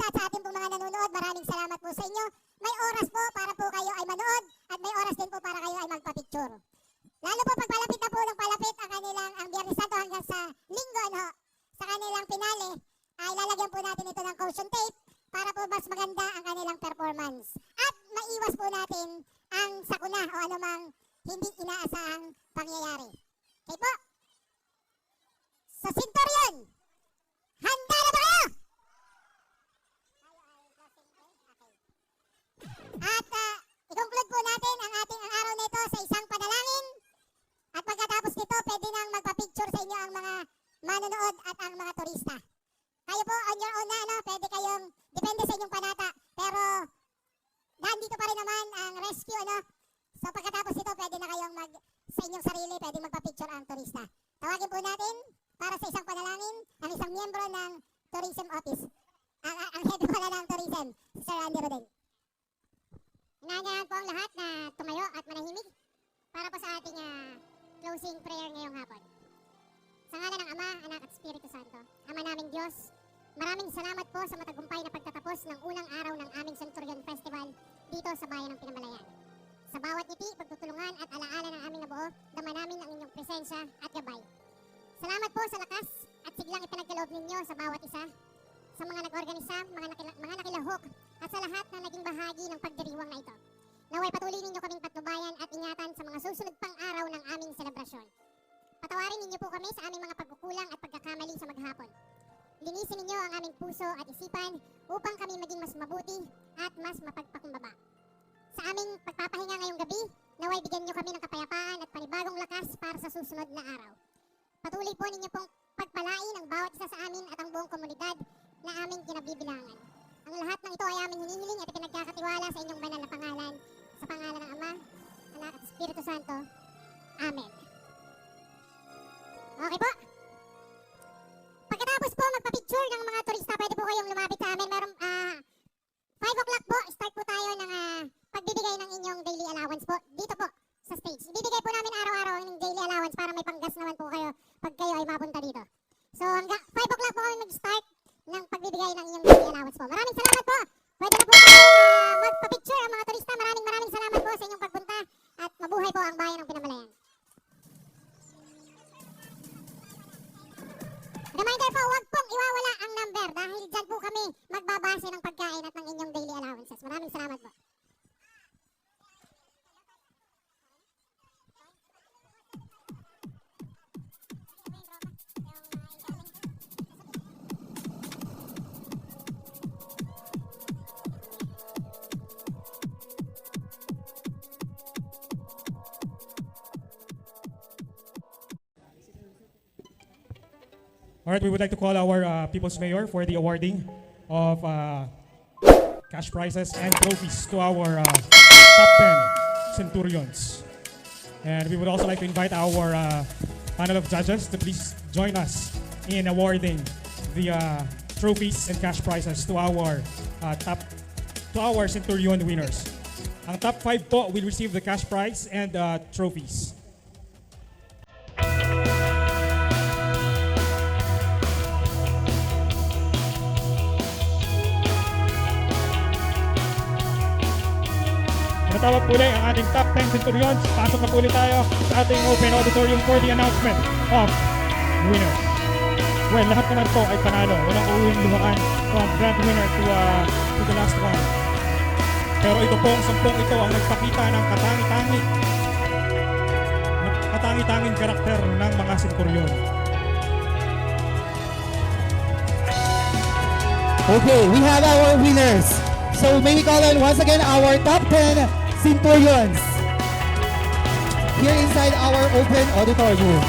at sa ating pong mga nanonood, maraming salamat po sa inyo. May oras po para po kayo ay manood at may oras din po para kayo ay magpa-picture. Lalo po pagpalapit na po ng palapit ang Biyernes Santo hanggang sa Linggo, sa kanilang finale, ay lalagyan po natin ito ng caution tape para po mas maganda ang kanilang performance. At maiwas po natin ang sakuna o anumang hindi inaasahang pangyayari. Okay po? Sa Centurion, handa na ba kayo? At i-conclude po natin ang ating araw nito sa isang panalangin. At pagkatapos nito, pwede nang magpa-picture sa inyo ang mga manonood at ang mga turista. Kayo po, on your own na, pwede kayong, depende sa inyong panata. Pero, nandito pa rin naman ang rescue, So, pagkatapos nito, pwede na kayong sa inyong sarili, pwede magpa-picture ang turista. Tawagin po natin, para sa isang panalangin, ang isang miyembro ng Tourism Office. Ang head pala ng Tourism, Sir Andy Rodel. Inaanyahan po ang lahat na tumayo at manahimik para po sa ating closing prayer ngayong hapon. Sa ngalan ng Ama, Anak at Espiritu Santo, Ama naming Diyos, maraming salamat po sa matagumpay na pagtatapos ng unang araw ng aming Centurion Festival dito sa Bayan ng Pinamalayan. Sa bawat ngiti, pagtutulungan at alaala ng aming nabuo, dama namin ang inyong presensya at gabay. Salamat po sa lakas at siglang ipinagkaloob ninyo sa bawat isa, sa mga nag-organisa, mga nakilahok, at sa lahat na naging bahagi ng pagdiriwang na ito. Naway patuloy ninyo kaming patnubayan at ingatan sa mga susunod pang araw ng aming selebrasyon. Patawarin ninyo po kami sa aming mga pagkukulang at pagkakamali sa maghapon. Linisin ninyo ang aming puso at isipan upang kami maging mas mabuti at mas mapagpakumbaba. Sa aming pagpapahinga ngayong gabi, naway bigyan nyo kami ng kapayapaan at panibagong lakas para sa susunod na araw. Patuloy po ninyo pong pagpalain ang bawat isa sa amin at ang buong komunidad na aming kinabibilangan. Ang lahat ng ito ay aming hinihiling at pinagkakatiwala sa inyong banal na pangalan. Sa pangalan ng Ama, Anak at Espiritu Santo. Amen. Okay po. Pagkatapos po magpa-picture ng mga turista, pwede po kayong lumapit sa amin. Meron 5 o'clock po, start po tayo ng pagbibigay ng inyong daily allowance po. Dito po, sa stage. Ibibigay po namin araw-araw ng daily allowance para may panggas naman po kayo pag kayo ay mapunta dito. So hanggang 5 o'clock po kami mag-start ng pagbibigay ng inyong daily allowance po. Maraming salamat po. Pwede na po kayo magpa-picture ang mga turista. Maraming salamat po sa inyong pagpunta at mabuhay po ang Bayan ng Pinamalayan. Reminder po, huwag pong iwawala ang number dahil dyan po kami magbabase ng pagkain at ng inyong daily allowances. Maraming salamat po. All right, we would like to call our People's Mayor for the awarding of cash prizes and trophies to our top 10 Centurions. And we would also like to invite our panel of judges to please join us in awarding the trophies and cash prizes to our Centurion winners. Ang top 5 po will receive the cash prize and trophies. Natawag po ulit ang ating top 10 Centurions. Pasok na po ulit tayo sa ating open auditorium for the announcement of winners. Well, lahat naman po ay panalo. Walang uuwing luhaan from grand winner to the last one. Pero ito po, ang 10 ito ang nagpakita ng katangi-tanging karakter ng mga Centurion. Okay, we have our winners. So may we call on once again our top 10 Centurions here inside our open auditorium.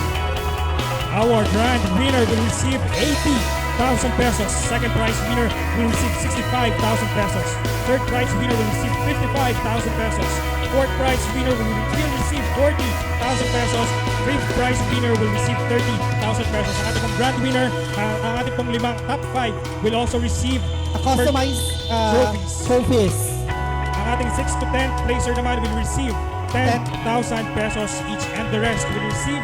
Our grand winner will receive 80,000 pesos. Second prize winner will receive 65,000 pesos. Third prize winner will receive 55,000 pesos. Fourth prize winner will receive 40,000 pesos. Fifth prize winner will receive 30,000 pesos. Ang ating pong grand winner, ang ating pong limang top 5 will also receive customized trophies. Ang ating 6th to 10th placer naman will receive 10,000 pesos each, and the rest will receive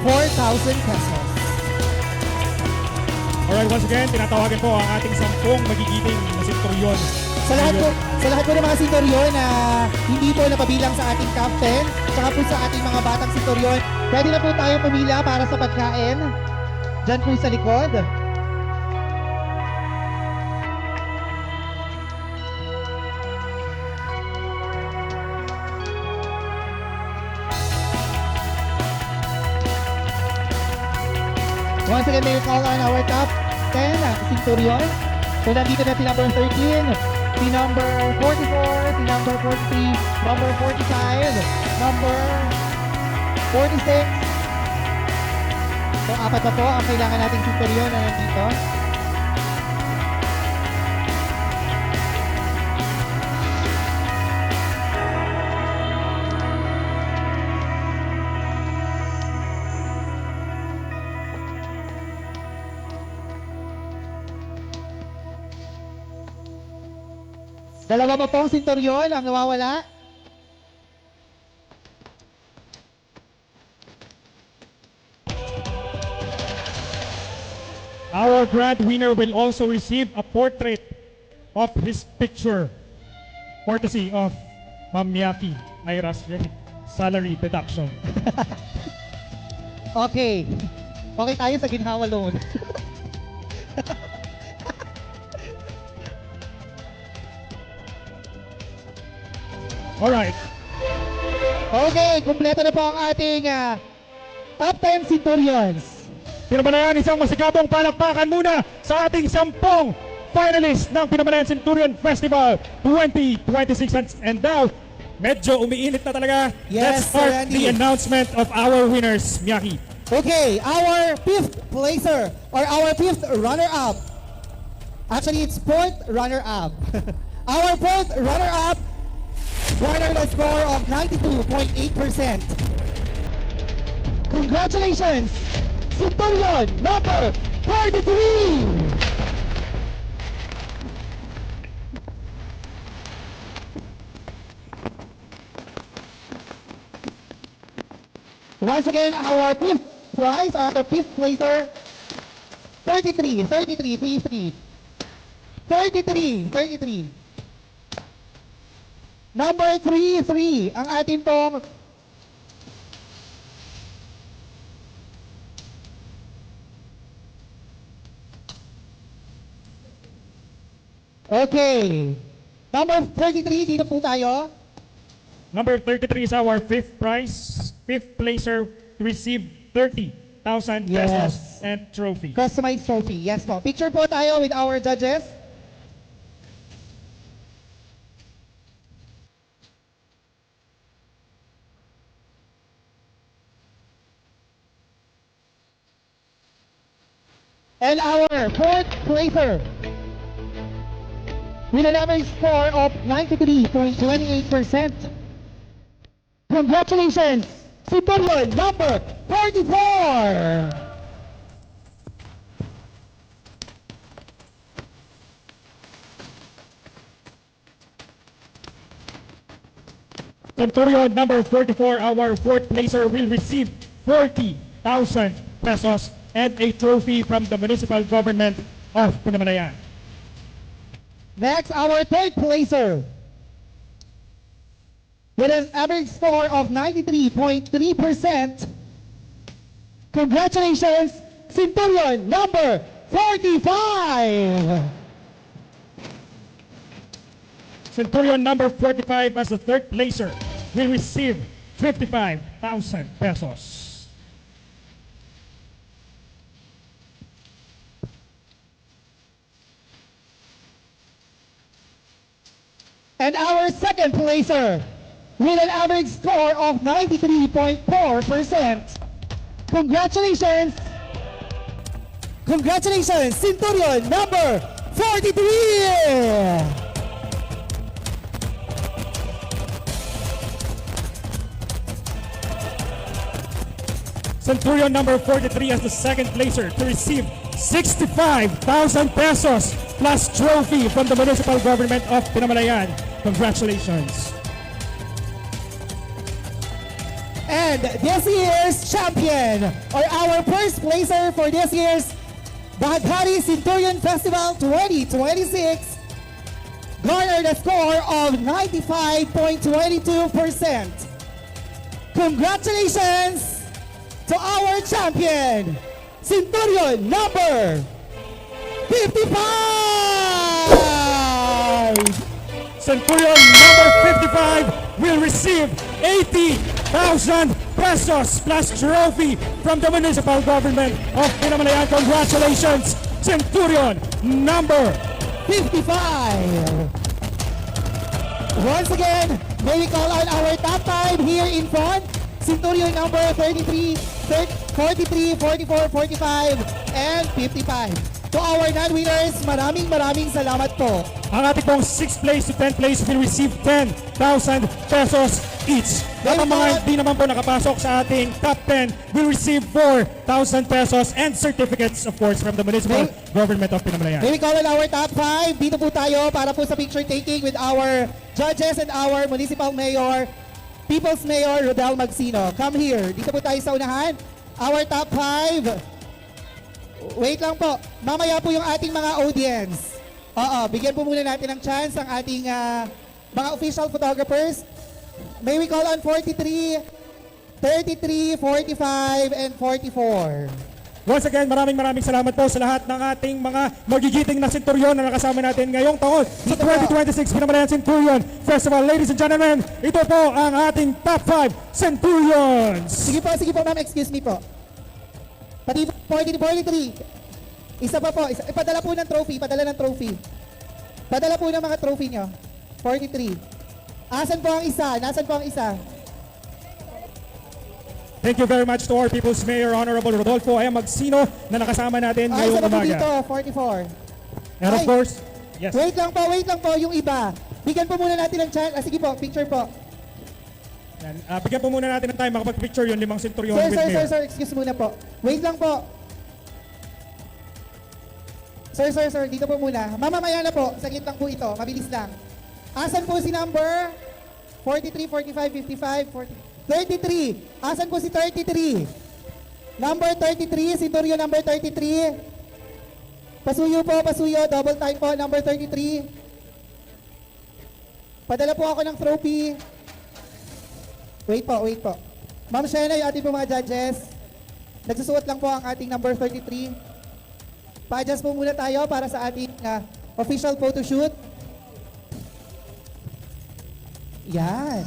4,000 pesos. Alright, once again, tinatawagan po ang ating 10 magigiting na senturyon. Sa lahat po ng mga senturyon na hindi po napabilang sa ating captain, saka po sa ating mga batang senturyon, pwede na po tayo pumila para sa pagkain. Diyan po sa likod. Once again, may call on our top 10 senturyon. So nandito na si number 13, si number 44, si number 43, number 45, number 46. So apat na po ang kailangan nating senturyon na nandito. Dalawa pa pong senturyon ang nawawala. Our grand winner will also receive a portrait of his picture, courtesy of Ma'am Miyaki Ira's salary deduction. Okay. Okay tayo sa ginhawa loan. Alright, Okay, kumpleto na po ang ating top 10 centurions. Pinamalayan, isang masigabong palakpakan muna sa ating 10 finalists ng Pinamalayan Centurion Festival 2026. And now, medyo umiinit na talaga. Yes, Let's start Sir Andy. the announcement of our winners, Miyaki. Okay, our 5th placer or our 5th runner-up. Actually, it's 4th runner-up. Our 4th runner-up garnered a score of 92.8%. Congratulations, Centurion number 43! Once again, our 5th prize, our 5th placer, 33. 33. Number 3, ang atin pong okay. Number 33, dito po tayo. Number 33 is our 5th prize. 5th placer to receive 30,000 Yes. pesos and trophy. Customized trophy. Yes po. Picture po tayo with our judges. And our 4th placer with an average score of 93.28%. Congratulations, Centurion number 44! Centurion number 44, our 4th placer, will receive 40,000 pesos and a trophy from the municipal government of Pinamalayan. Next, our 3rd placer with an average score of 93.3%. Congratulations, Centurion number 45! Centurion number 45 as the 3rd placer will receive 55,000 pesos. And our 2nd placer with an average score of 93.4%. Congratulations! Congratulations, Centurion number 43! Centurion number 43 as the 2nd placer to receive 65,000 pesos plus trophy from the municipal government of Pinamalayan. Congratulations. And this year's champion, or our first placer for this year's Baghari Centurion Festival 2026 garnered a score of 95.22%. Congratulations to our champion, Centurion number 55! Centurion number 55 will receive 80,000 pesos plus trophy from the municipal government of Pinamalayan. Congratulations, Centurion number 55. Once again, may we call on our top 5 here in front. Centurion number 33, 43, 44, 45, and 55. To our non-winners, maraming salamat po. Ang ating pong 6th place to 10th place will receive 10,000 pesos each. At ang mga hindi naman po nakapasok sa ating top 10 will receive 4,000 pesos and certificates, of course, from the municipal government of Pinamalayan. May we call on our top 5. Dito po tayo para po sa picture taking with our judges and our municipal mayor, People's Mayor Rodel Magsino. Come here. Dito po tayo sa unahan. Our top 5. Wait lang po. Mamaya po yung ating mga audience. Oo, bigyan po muna natin ng chance ang ating mga official photographers. May we call on 43, 33, 45, and 44. Once again, maraming salamat po sa lahat ng ating mga magigiting na Centurion na nakasama natin ngayong taon sa 2026 Pinamalayan Centurion Festival. Ladies and gentlemen, ito po ang ating top 5 Centurions. Sige po ma'am, excuse me po. Pati 43. Isa pa po, padala po ng trophy, padala po ng mga trophy nyo. 43. Asan po ang isa? Nasaan po ang isa? Thank you very much to our People's Mayor, Honorable Rodolfo M. Magsino na nakasama natin Ay, ngayong isa pa po dito, umaga. 44. And of Ay. course, yes. Wait lang po, yung iba. Bigyan po muna natin ng chance. Sige po, picture po. Yan. Bigyan po muna natin ng time makapag-picture yung 5 Centurion with Mayor. Sir, excuse muna po. Wait lang po. Sir, dito po muna. Mamamaya na po, saglit lang po ito, mabilis lang. Asan po si number? 43, 45, 55, 33. Asan po si 33? Number 33, Centurion number 33. Pasuyo, double time po, number 33. Padala po ako ng trophy. Wait po. Ma'am Shena, yung ating po mga judges. Nagsusuot lang po ang ating number 33. Pa-adjust po muna tayo para sa ating official photoshoot. Yan.